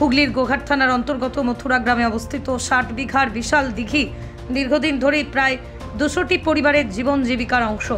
হুগলির গোঘাট থানার অন্তর্গত মথুরা গ্রামে অবস্থিত 60 বিঘার বিশাল দিঘি দীর্ঘদিন ধরেই প্রায় 200টি পরিবারের জীবন জীবিকার অংশ।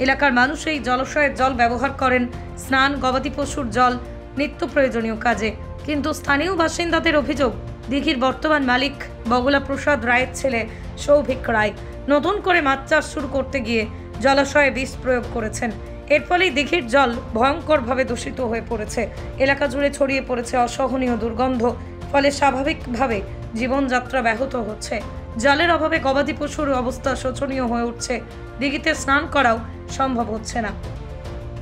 এলাকার মানুষ এই জলাশয়ের জল ব্যবহার করেন স্নান, গবাদি পশুর জল, নিত্য প্রয়োজনীয় কাজে। কিন্তু স্থানীয় বাসিন্দাদের অভিযোগ, দিঘির বর্তমান মালিক বগলা প্রসাদ রায়ের ছেলে সৌভিক রায় নতুন করে মাছ চাষ শুরু করতে গিয়ে জলাশয়ে বিষ প্রয়োগ করেছেন। এর ফলেই দিঘির জল ভয়ঙ্করভাবে দূষিত হয়ে পড়েছে। এলাকা জুড়ে ছড়িয়ে পড়েছে অসহনীয় দুর্গন্ধ, ফলে স্বাভাবিকভাবে জীবনযাত্রা ব্যাহত হচ্ছে। জলের অভাবে গবাদি পশুর অবস্থা শোচনীয় হয়ে উঠছে, দিঘিতে স্নান করাও সম্ভব হচ্ছে না।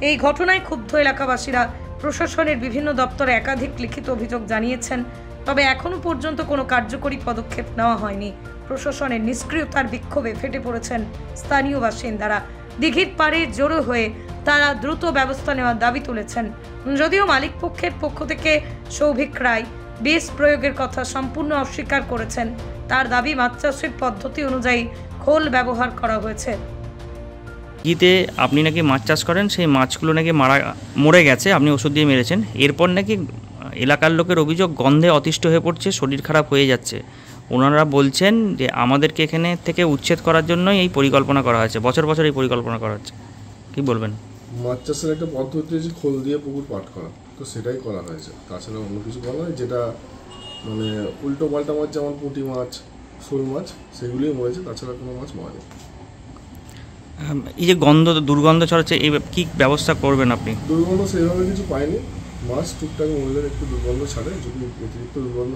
এই ঘটনায় ক্ষুব্ধ এলাকাবাসীরা প্রশাসনের বিভিন্ন দপ্তরে একাধিক লিখিত অভিযোগ জানিয়েছেন, তবে এখনো পর্যন্ত কোনো কার্যকরী পদক্ষেপ নেওয়া হয়নি। প্রশাসনের নিষ্ক্রিয়তার বিক্ষোভে ফেটে পড়েছেন স্থানীয় বাসিন্দারা। দিঘির পাড়ে জড়ো হয়ে তারা দ্রুত ব্যবস্থা নেওয়ার দাবি তুলেছেন। যদিও মালিক পক্ষের পক্ষ থেকে সৌভিক রায় বিষ প্রয়োগের কথা সম্পূর্ণ অস্বীকার করেছেন। তার দাবি, মাছ চাষের পদ্ধতি অনুযায়ী খোল ব্যবহার করা হয়েছে। দিঘিতে আপনি নাকি মাছ চাষ করেন, সেই মাছগুলো নাকি মরে গেছে, আপনি ওষুধ দিয়ে মেরেছেন। এরপর নাকি এলাকার লোকের অভিযোগ গন্ধে অতিষ্ঠ হয়ে পড়ছে, শরীর খারাপ হয়ে যাচ্ছে। ওনারা বলছেন যে আমাদেরকে এখানে থেকে উচ্ছেদ করার জন্যই এই পরিকল্পনা করা হয়েছে, বছর বছর এই পরিকল্পনা করা হচ্ছে। কি বলবেন? মাছ চাষের একটা পদ্ধতি হচ্ছে খোল দিয়ে পুকুর পাট করা, তো সেটাই করা হয়েছে। তাছাড়া অন্য কিছু বলা হয়, যেটা মানে উল্টো পাল্টা মাছ, যেমন পুঁটি মাছ, শোল মাছ, সেগুলোই মরেছে, তাছাড়া কোনো মাছ মরেনি। এই যে গন্ধ, দুর্গন্ধ ছড়াচ্ছে, এই কি ব্যবস্থা করবেন আপনি? দুর্গন্ধ সেভাবে কিছু পাইনি, মাছ টুকটাক মরলে একটু দুর্গন্ধ ছাড়ে, যদি অতিরিক্ত দুর্গন্ধ।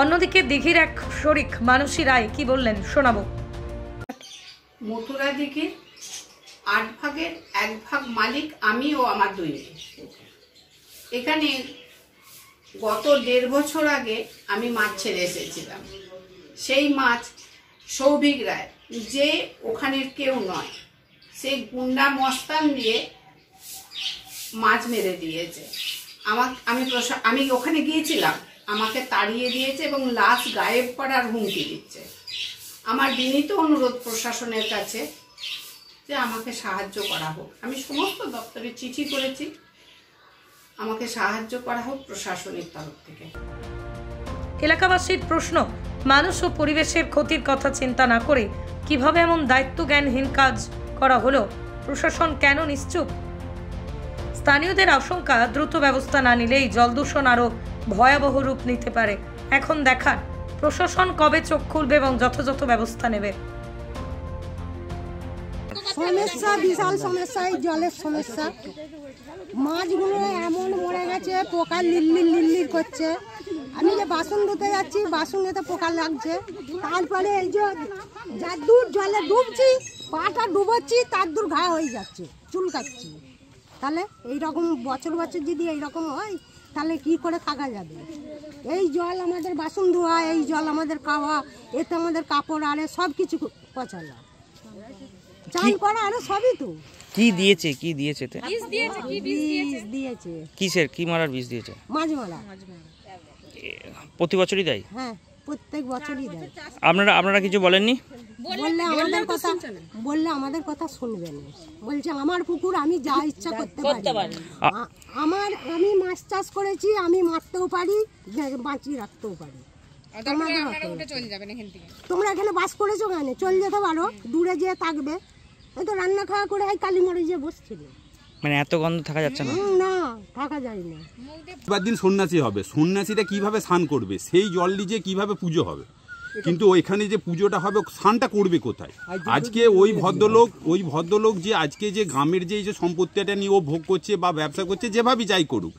অন্যদিকে দিঘির এক শরিক মানসী রায় কি বললেন শোনাবো। মথুরা দিঘির 8 ভাগের 1 ভাগ মালিক আমি ও আমার 2 মেয়ে। এখানে গত 1.5 বছর আগে আমি মাছ ছেড়ে এসেছিলাম। সেই মাছ সৌভিক রায়, যে ওখানের কেউ নয়, সেই গুন্ডা মস্তান দিয়ে মাছ মেরে দিয়েছে। আমি ওখানে গিয়েছিলাম, আমাকে তাড়িয়ে দিয়েছে এবং লাশ গায়েব করার হুমকি দিচ্ছে। আমার বিনীত অনুরোধ প্রশাসনের কাছে যে আমাকে সাহায্য করা হোক। আমি সমস্ত দপ্তরে চিঠি করেছি, আমাকে সাহায্য করা হোক প্রশাসনের তরফ থেকে। এলাকাবাসীর প্রশ্ন, মানুষ ও পরিবেশের ক্ষতির কথা চিন্তা না করে কিভাবে এমন দায়িত্বজ্ঞানহীন কাজ করা হলো? প্রশাসন কেন নিশ্চুপ? স্থানীয়দের আশঙ্কা, দ্রুত ব্যবস্থা না নিলেই জল দূষণ আরো ভয়াবহ রূপ নিতে পারে। এখন দেখার প্রশাসন কবে চোখ খুলবে এবং যথাযথ ব্যবস্থা নেবে। সমস্যা, বিশাল সমস্যা, এই জলের সমস্যা। মাছগুলো এমন মরে গেছে, পোকা লিল্লির লিল্লির করছে। আমি যে বাসন ধুতে যাচ্ছি, বাসনেতে পোকা লাগছে। তারপরে এই যে যার দূর জলে ডুবছি, পাটা ডুবোচ্ছি, তার দূর ঘা হয়ে যাচ্ছে, চুলকাচ্ছি। তাহলে এইরকম বছর বছর যদি এইরকম হয়, তাহলে কি করে থাকা যাবে? এই জল আমাদের বাসন ধোয়া, এই জল আমাদের খাওয়া, এতে আমাদের কাপড় আরে সব কিছু পচালা, চান করা আরে সবই তো। কি দিয়েছে? কি দিয়েছে? বিষ দিয়েছে। কিসের, কি মারার বিষ দিয়েছে? মাছ মারা। প্রতি বছরই দেয়? হ্যাঁ, প্রত্যেক বছরই দেয়। আপনারা কিছু বলেননি? বললে আমাদের কথা শুনবেন। বলছে আমার পুকুর, আমি যা ইচ্ছা করতে পারি। আমি মাছ চাষ করেছি, আমি মারতেও পারি, বাঁচিয়ে রাখতেও পারি। তোমরা এখানে বাস করেছো কেন? চলে যেতে পারো, দূরে যেয়ে থাকবে। ওই তো রান্না খাওয়া করে কালীমরে যে বসছিল। মানে এত গন্ধ থাকা যাচ্ছে না? না, থাকা যায় না। এবার দিন সন্ন্যাসী হবে, সন্ন্যাসীরা কিভাবে স্নান করবে? সেই জল দিয়ে কিভাবে পুজো হবে? কিন্তু ওইখানে যে পুজোটা হবে, স্নানটা করবে কোথায়? আজকে ওই ভদ্রলোক যে আজকে যে গ্রামের যে সম্পত্তিটা নিয়ে ও ভোগ করছে বা ব্যবসা করছে, যেভাবেই যাই করুক,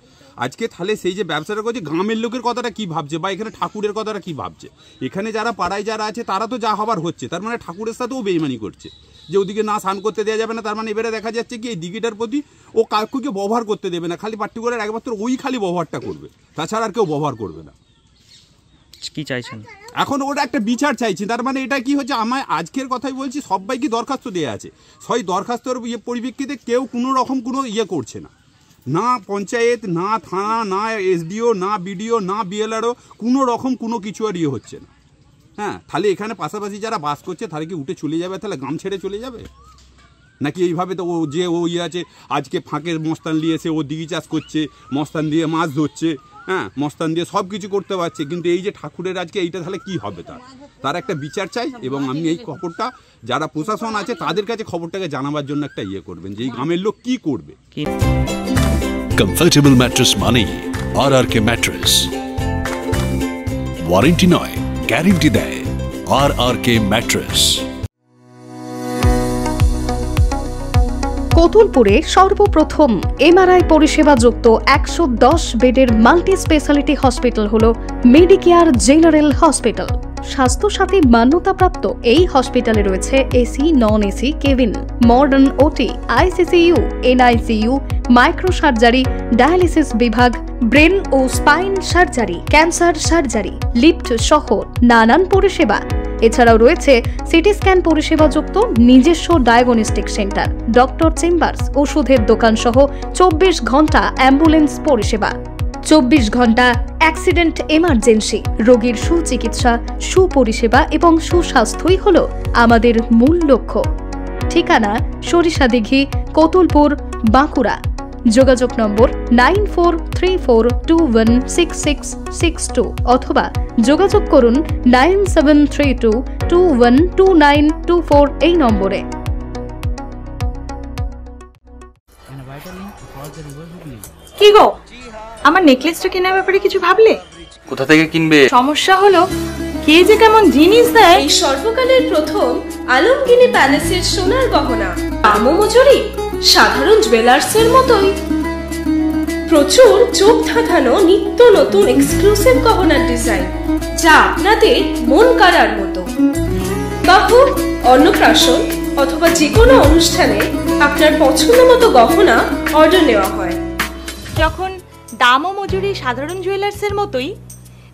আজকে তাহলে সেই যে ব্যবসাটা করছে, গ্রামের লোকের কথাটা কি ভাবছে বা এখানে ঠাকুরের কথাটা কি ভাবছে? এখানে যারা পাড়ায় যারা আছে তারা তো যা হবার হচ্ছে, তার মানে ঠাকুরের সাথেও বেইমানি করছে, যে ওদিকে না স্নান করতে দেওয়া যাবে না। তার মানে এবারে দেখা যাচ্ছে কি এই দিঘিটার প্রতি ও কাউকে ব্যবহার করতে দেবে না, খালি পার্টিকুলার একমাত্র ওই খালি ব্যবহারটা করবে, তাছাড়া আর কেউ ব্যবহার করবে না। কি চাইছেন এখন? ওটা একটা বিচার চাইছি। তার মানে এটা কি হচ্ছে, আমার আজকের কথাই বলছি, সবাইকে দরখাস্ত দেওয়া আছে, সেই দরখাস্তর পরিপ্রেক্ষিতে কেউ কোনো রকম কোনো করছে না, না পঞ্চায়েত, না থানা, না এসডিও, না বিডিও, না বিএলআরও, কোনো রকম কোনো কিছু আর হচ্ছে না। হ্যাঁ, তাহলে এখানে পাশাপাশি যারা বাস করছে তারা কি উঠে চলে যাবে? তাহলে গ্রাম ছেড়ে চলে যাবে নাকি? এইভাবে তো ও যে আছে, আজকে ফাঁকের মস্তান নিয়ে এসে ও দিঘি চাষ করছে, মস্তান দিয়ে মাছ ধরছে, হ্যাঁ মস্তান দিয়ে সব কিছু করতে পারছে, কিন্তু এই যে ঠাকুরের আজকে এইটা তাহলে কি হবে, তার একটা বিচার চাই। এবং আমি এই খবরটা যারা প্রশাসন আছে তাদের কাছে খবরটাকে জানাবার জন্য একটা ইয়ে করবেন যে এই গ্রামের লোক কি করবে। কমফোর্টেবল ম্যাট্রেস মানেই আরআরকে ম্যাট্রেস। ওয়ারেন্টি নয়, গ্যারেন্টি দেয় আরআরকে ম্যাট্রেস। কোতুলপুরে সর্বপ্রথম এমআরআই পরিষেবা যুক্ত 110 বেডের মাল্টি স্পেশালিটি হসপিটাল হলো মেডিকেয়ার জেনারেল হসপিটাল। স্বাস্থ্যসাথী মান্যতাপ্রাপ্ত এই হসপিটালে রয়েছে AC, non AC cabin, modern OT, ICCU, NICU, micro surgery, dialysis বিভাগ, ব্রেন ও spine surgery, cancer surgery, lift সহ নানান পরিষেবা। এছাড়াও রয়েছে সিটি স্ক্যান পরিষেবা যুক্ত নিজস্ব ডায়াগনস্টিক সেন্টার, ডক্টর চেম্বার্স, ওষুধের দোকান সহ 24 ঘন্টা অ্যাম্বুলেন্স পরিষেবা। 24 ঘন্টা অ্যাক্সিডেন্ট এমার্জেন্সি, রোগীর সুচিকিৎসা, সুপরিষেবা এবং সুস্বাস্থ্যই হলো আমাদের মূল লক্ষ্য। ঠিকানা সরিষাদিঘি, কোতুলপুর, বাঁকুড়া। যোগাযোগ নম্বর 9434216662 অথবা যোগাযোগ করুন 9732212924 এই নম্বরে। কি গো, আমার নেকলেসটা কেনার ব্যাপারে কিছু ভাবলে? কোথা থেকে কিনবে? সমস্যা হলো কে যে কেমন জিনিস দেয়। এই সর্বকালের প্রথম আলমগিনি প্যালেসের সোনার গহনা, দামও মজুরি সাধারণ জুয়েলার্সের মতোই। প্রচুর চোখ ধাঁধানো নিত্য নতুন এক্সক্লুসিভ গহনার ডিজাইন, যা আপনাদের মন কাড়ার মতো। বাহু, অন্নপ্রাশন অথবা যে কোনো অনুষ্ঠানে আপনার পছন্দ মতো গহনা অর্ডার নেওয়া হয়। যখন দাম ও মজুরি সাধারণ জুয়েলার্সের মতোই,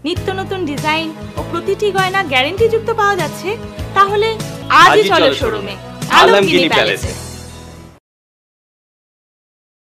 নিত্য নতুন ডিজাইন ও প্রতিটি গয়না গ্যারান্টি যুক্ত পাওয়া যাচ্ছে, তাহলে আজই চলো শোরুমে আলমগিনি প্যালেসে।